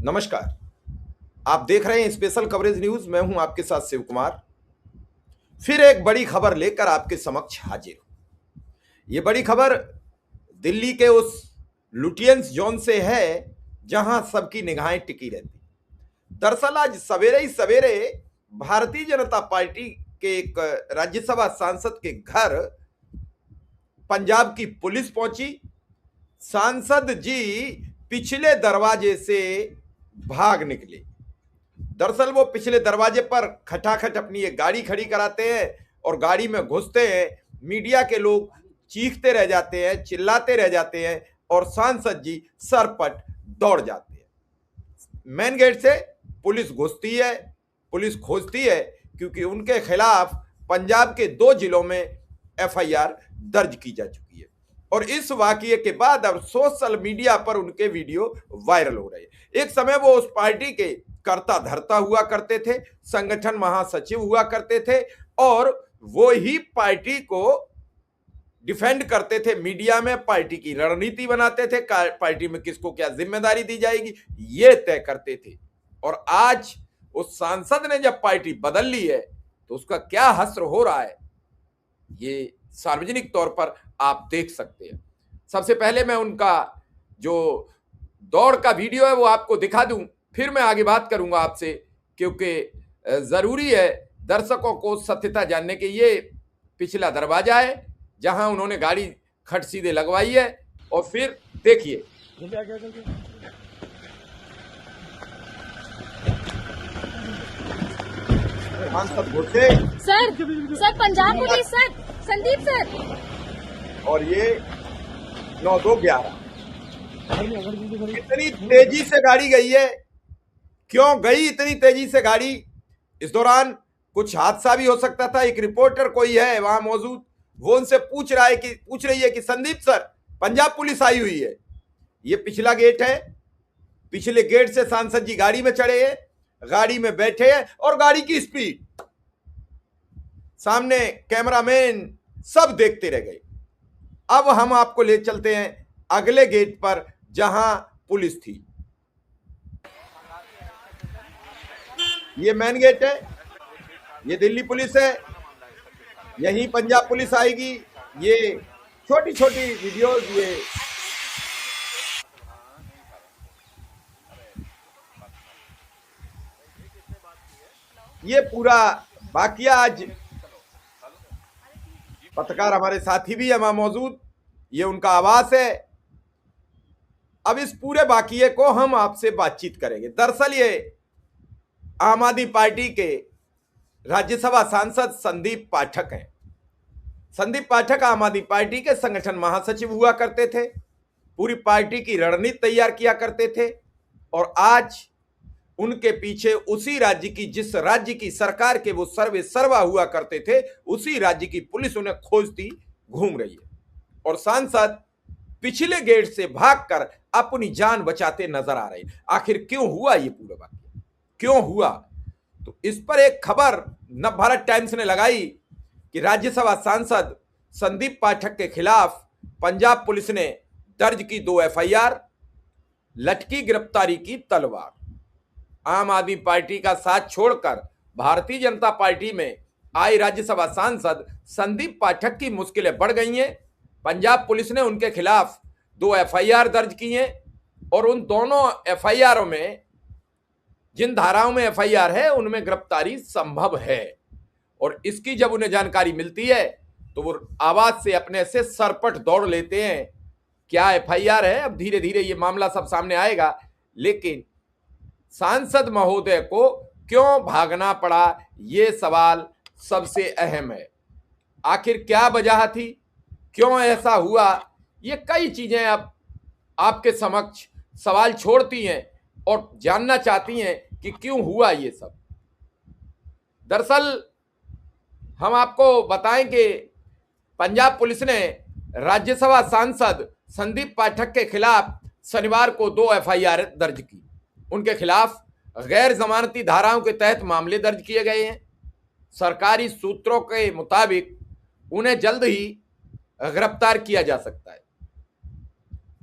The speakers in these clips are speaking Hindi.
नमस्कार। आप देख रहे हैं स्पेशल कवरेज न्यूज। मैं हूं आपके साथ शिव कुमार। फिर एक बड़ी खबर लेकर आपके समक्ष हाजिर हूं। ये बड़ी खबर दिल्ली के उस लुटियंस जोन से है जहां सबकी निगाहें टिकी रहती। दरअसल आज सवेरे ही सवेरे भारतीय जनता पार्टी के एक राज्यसभा सांसद के घर पंजाब की पुलिस पहुंची। सांसद जी पिछले दरवाजे से भाग निकले। दरअसल वो पिछले दरवाजे पर खटाखट अपनी एक गाड़ी खड़ी कराते हैं और गाड़ी में घुसते हैं। मीडिया के लोग चीखते रह जाते हैं, चिल्लाते रह जाते हैं और सांसद जी सरपट दौड़ जाते हैं। मेन गेट से पुलिस घुसती है, पुलिस खोजती है क्योंकि उनके खिलाफ पंजाब के 2 जिलों में एफआईआर दर्ज की जा चुकी है और इस वाकये के बाद अब सोशल मीडिया पर उनके वीडियो वायरल हो रहे हैं। एक समय वो उस पार्टी के करता धरता हुआ करते थे, संगठन महासचिव हुआ करते थे और वो ही पार्टी को डिफेंड करते थे मीडिया में, पार्टी की रणनीति बनाते थे, पार्टी में किसको क्या जिम्मेदारी दी जाएगी ये तय करते थे। और आज उस सांसद ने जब पार्टी बदल ली है तो उसका क्या हश्र हो रहा है ये सार्वजनिक तौर पर आप देख सकते हैं। सबसे पहले मैं उनका जो दौड़ का वीडियो है वो आपको दिखा दूं, फिर मैं आगे बात करूंगा आपसे, क्योंकि जरूरी है दर्शकों को सत्यता जानने के। ये पिछला दरवाजा है जहां उन्होंने गाड़ी खट सीधे लगवाई है और फिर देखिए। Sir Punjab police sir, Sandeep sir. और ये 9211 इतनी तेजी से गाड़ी गई है। क्यों गई इतनी तेजी से गाड़ी? इस दौरान कुछ हादसा भी हो सकता था। एक रिपोर्टर कोई है वहां मौजूद, वो उनसे पूछ रही है कि संदीप सर, पंजाब पुलिस आई हुई है। ये पिछला गेट है, पिछले गेट से सांसद जी गाड़ी में चढ़े हैं, गाड़ी में बैठे हैं और गाड़ी की स्पीड सामने कैमरामैन सब देखते रह गए। अब हम आपको ले चलते हैं अगले गेट पर जहां पुलिस थी। ये मेन गेट है, ये दिल्ली पुलिस है, यहीं पंजाब पुलिस आएगी। ये छोटी छोटी वीडियोस ये पूरा वाकया। आज पत्रकार हमारे साथी भी है वहां मौजूद, ये उनका आवास है। अब इस पूरे वाकये को हम आपसे बातचीत करेंगे। दरअसल ये आम आदमी पार्टी के राज्यसभा सांसद संदीप पाठक हैं। संदीप पाठक आम आदमी पार्टी के संगठन महासचिव हुआ करते थे, पूरी पार्टी की रणनीति तैयार किया करते थे और आज उनके पीछे उसी राज्य की, जिस राज्य की सरकार के वो सर्वे सर्वा हुआ करते थे, उसी राज्य की पुलिस उन्हें खोजती घूम रही है और सांसद पिछले गेट से भागकर अपनी जान बचाते नजर आ रहे हैं। आखिर क्यों हुआ ये पूरा वाकया, क्यों हुआ? तो इस पर एक खबर नवभारत टाइम्स ने लगाई कि राज्यसभा सांसद संदीप पाठक के खिलाफ पंजाब पुलिस ने दर्ज की 2 एफआईआर, लटकी गिरफ्तारी की तलवार। आम आदमी पार्टी का साथ छोड़कर भारतीय जनता पार्टी में आए राज्यसभा सांसद संदीप पाठक की मुश्किलें बढ़ गई हैं। पंजाब पुलिस ने उनके खिलाफ 2 एफआईआर दर्ज की हैं और उन दोनों एफआईआरों में, जिन धाराओं में एफआईआर है, उनमें गिरफ्तारी संभव है। और इसकी जब उन्हें जानकारी मिलती है तो वो आवाज से अपने से सरपट दौड़ लेते हैं। क्या एफआईआर है, अब धीरे धीरे ये मामला सब सामने आएगा, लेकिन सांसद महोदय को क्यों भागना पड़ा ये सवाल सबसे अहम है। आखिर क्या वजह थी, क्यों ऐसा हुआ? ये कई चीजें अब आपके समक्ष सवाल छोड़ती हैं और जानना चाहती हैं कि क्यों हुआ ये सब। दरअसल हम आपको बताएं कि पंजाब पुलिस ने राज्यसभा सांसद संदीप पाठक के खिलाफ शनिवार को 2 एफआईआर दर्ज की। उनके खिलाफ गैर जमानती धाराओं के तहत मामले दर्ज किए गए हैं। सरकारी सूत्रों के मुताबिक उन्हें जल्द ही गिरफ्तार किया जा सकता है।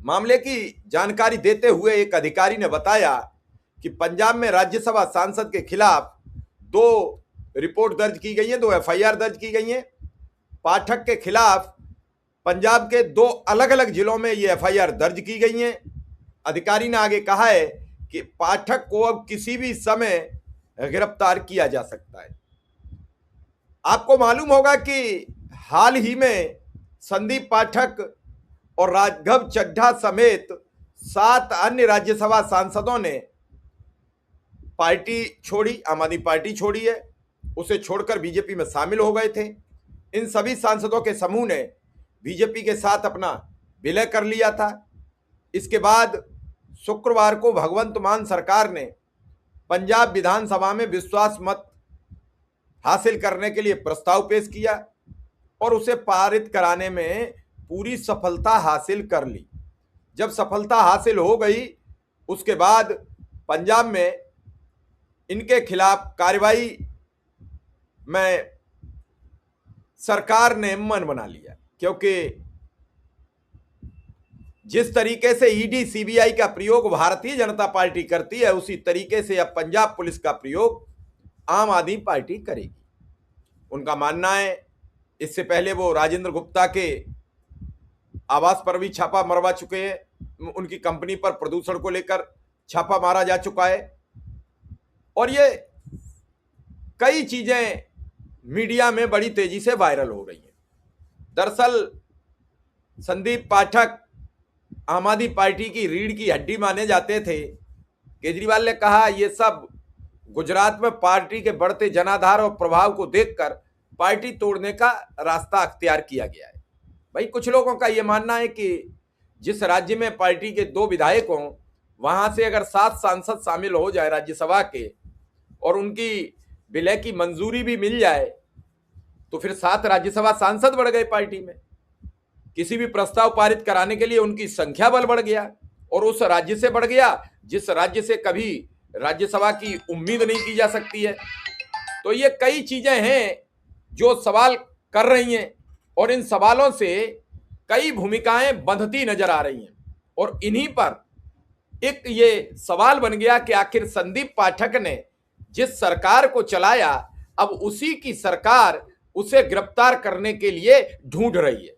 मामले की जानकारी देते हुए एक अधिकारी ने बताया कि पंजाब में राज्यसभा सांसद के खिलाफ 2 रिपोर्ट दर्ज की गई है, 2 एफआईआर दर्ज की गई हैं। पाठक के खिलाफ पंजाब के 2 अलग अलग जिलों में ये एफआईआर दर्ज की गई हैं। अधिकारी ने आगे कहा है कि पाठक को अब किसी भी समय गिरफ्तार किया जा सकता है। आपको मालूम होगा कि हाल ही में संदीप पाठक और राघव चड्ढा समेत 7 अन्य राज्यसभा सांसदों ने पार्टी छोड़ी, आम आदमी पार्टी छोड़ी है, उसे छोड़कर बीजेपी में शामिल हो गए थे। इन सभी सांसदों के समूह ने बीजेपी के साथ अपना विलय कर लिया था। इसके बाद शुक्रवार को भगवंत मान सरकार ने पंजाब विधानसभा में विश्वास मत हासिल करने के लिए प्रस्ताव पेश किया और उसे पारित कराने में पूरी सफलता हासिल कर ली। जब सफलता हासिल हो गई, उसके बाद पंजाब में इनके खिलाफ कार्रवाई में सरकार ने मन बना लिया, क्योंकि जिस तरीके से ईडी सीबीआई का प्रयोग भारतीय जनता पार्टी करती है, उसी तरीके से अब पंजाब पुलिस का प्रयोग आम आदमी पार्टी करेगी। उनका मानना है, इससे पहले वो राजेंद्र गुप्ता के आवास पर भी छापा मरवा चुके हैं, उनकी कंपनी पर प्रदूषण को लेकर छापा मारा जा चुका है और ये कई चीजें मीडिया में बड़ी तेजी से वायरल हो रही हैं। दरअसल संदीप पाठक आम आदमी पार्टी की रीढ़ की हड्डी माने जाते थे। केजरीवाल ने कहा ये सब गुजरात में पार्टी के बढ़ते जनाधार और प्रभाव को देखकर पार्टी तोड़ने का रास्ता अख्तियार किया गया है। भाई, कुछ लोगों का यह मानना है कि जिस राज्य में पार्टी के 2 विधायक हों, वहां से अगर 7 सांसद शामिल हो जाए राज्यसभा के और उनकी विलय की मंजूरी भी मिल जाए, तो फिर 7 राज्यसभा सांसद बढ़ गए पार्टी में। किसी भी प्रस्ताव पारित कराने के लिए उनकी संख्या बल बढ़ गया और उस राज्य से बढ़ गया जिस राज्य से कभी राज्यसभा की उम्मीद नहीं की जा सकती है। तो ये कई चीजें हैं जो सवाल कर रही हैं और इन सवालों से कई भूमिकाएं बंधती नजर आ रही हैं और इन्हीं पर एक ये सवाल बन गया कि आखिर संदीप पाठक ने जिस सरकार को चलाया, अब उसी की सरकार उसे गिरफ्तार करने के लिए ढूंढ रही है।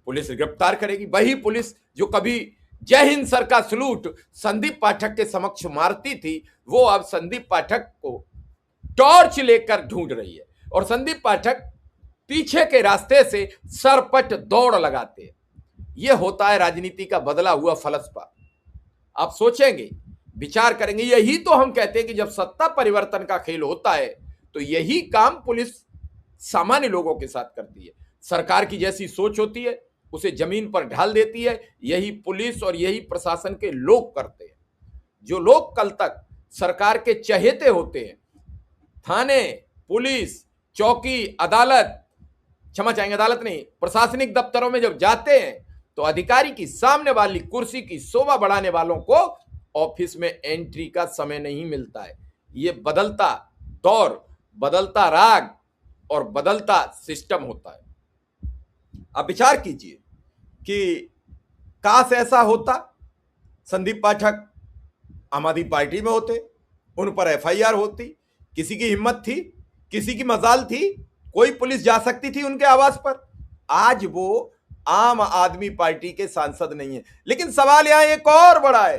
पुलिस गिरफ्तार करेगी, वही पुलिस जो कभी जय हिंद सर का सलूट संदीप पाठक के समक्ष मारती थी, वो अब संदीप पाठक को टॉर्च लेकर ढूंढ रही है और संदीप पाठक पीछे के रास्ते से सरपट दौड़ लगाते हैं। यह होता है राजनीति का बदला हुआ फलसफा। आप सोचेंगे, विचार करेंगे, यही तो हम कहते हैं कि जब सत्ता परिवर्तन का खेल होता है तो यही काम पुलिस सामान्य लोगों के साथ करती है। सरकार की जैसी सोच होती है उसे जमीन पर ढाल देती है। यही पुलिस और यही प्रशासन के लोग करते हैं। जो लोग कल तक सरकार के चहेते होते हैं, थाने, पुलिस, चौकी, अदालत, क्षमा चाहेंगे, अदालत नहीं, प्रशासनिक दफ्तरों में जब जाते हैं तो अधिकारी की सामने वाली कुर्सी की शोभा बढ़ाने वालों को ऑफिस में एंट्री का समय नहीं मिलता है। ये बदलता दौर, बदलता राग और बदलता सिस्टम होता है। आप विचार कीजिए कि काश ऐसा होता, संदीप पाठक आम आदमी पार्टी में होते, उन पर एफआईआर होती, किसी की हिम्मत थी, किसी की मजाल थी, कोई पुलिस जा सकती थी उनके आवास पर। आज वो आम आदमी पार्टी के सांसद नहीं है। लेकिन सवाल यहां एक और बड़ा है,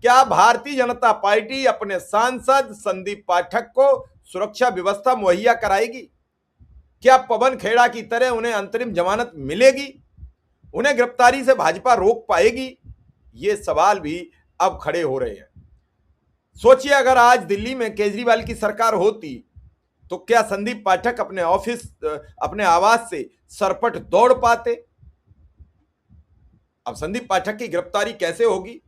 क्या भारतीय जनता पार्टी अपने सांसद संदीप पाठक को सुरक्षा व्यवस्था मुहैया कराएगी? क्या पवन खेड़ा की तरह उन्हें अंतरिम जमानत मिलेगी? उन्हें गिरफ्तारी से भाजपा रोक पाएगी? ये सवाल भी अब खड़े हो रहे हैं। सोचिए, अगर आज दिल्ली में केजरीवाल की सरकार होती तो क्या संदीप पाठक अपने ऑफिस, अपने आवास से सरपट दौड़ पाते? अब संदीप पाठक की गिरफ्तारी कैसे होगी?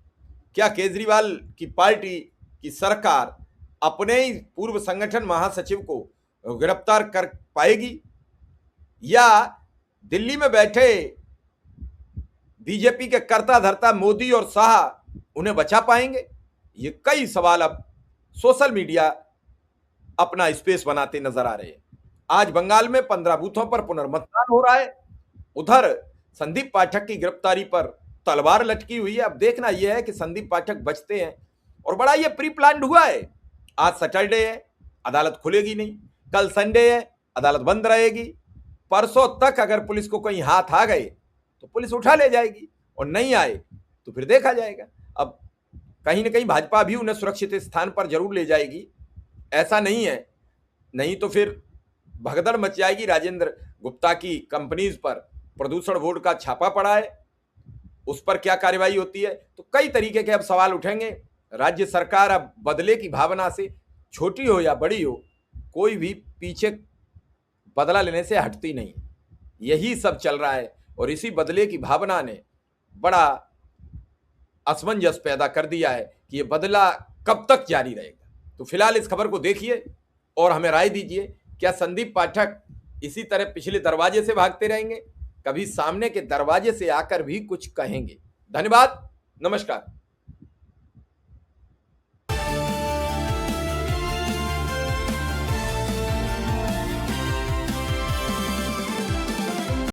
क्या केजरीवाल की पार्टी की सरकार अपने ही पूर्व संगठन महासचिव को गिरफ्तार कर पाएगी या दिल्ली में बैठे बीजेपी के कर्ता धर्ता मोदी और शाह उन्हें बचा पाएंगे? ये कई सवाल अब सोशल मीडिया अपना स्पेस बनाते नजर आ रहे हैं। आज बंगाल में 15 बूथों पर पुनर्मतदान हो रहा है। उधर संदीप पाठक की गिरफ्तारी पर तलवार लटकी हुई है। अब देखना यह है कि संदीप पाठक बचते हैं और बड़ा ये प्री प्लान्ड हुआ है। आज सैटरडे है, अदालत खुलेगी नहीं, कल संडे है, अदालत बंद रहेगी, परसों तक अगर पुलिस को कहीं हाथ आ गए तो पुलिस उठा ले जाएगी, और नहीं आए तो फिर देखा जाएगा। अब कहीं ना कहीं भाजपा भी उन्हें सुरक्षित स्थान पर जरूर ले जाएगी, ऐसा नहीं है, नहीं तो फिर भगदड़ मच जाएगी। राजेंद्र गुप्ता की कंपनीज पर प्रदूषण बोर्ड का छापा पड़ा है, उस पर क्या कार्रवाई होती है, तो कई तरीके के अब सवाल उठेंगे। राज्य सरकार अब बदले की भावना से, छोटी हो या बड़ी हो, कोई भी पीछे बदला लेने से हटती नहीं। यही सब चल रहा है, और इसी बदले की भावना ने बड़ा असमंजस पैदा कर दिया है कि ये बदला कब तक जारी रहेगा। तो फिलहाल इस खबर को देखिए और हमें राय दीजिए, क्या संदीप पाठक इसी तरह पिछले दरवाजे से भागते रहेंगे, कभी सामने के दरवाजे से आकर भी कुछ कहेंगे? धन्यवाद, नमस्कार।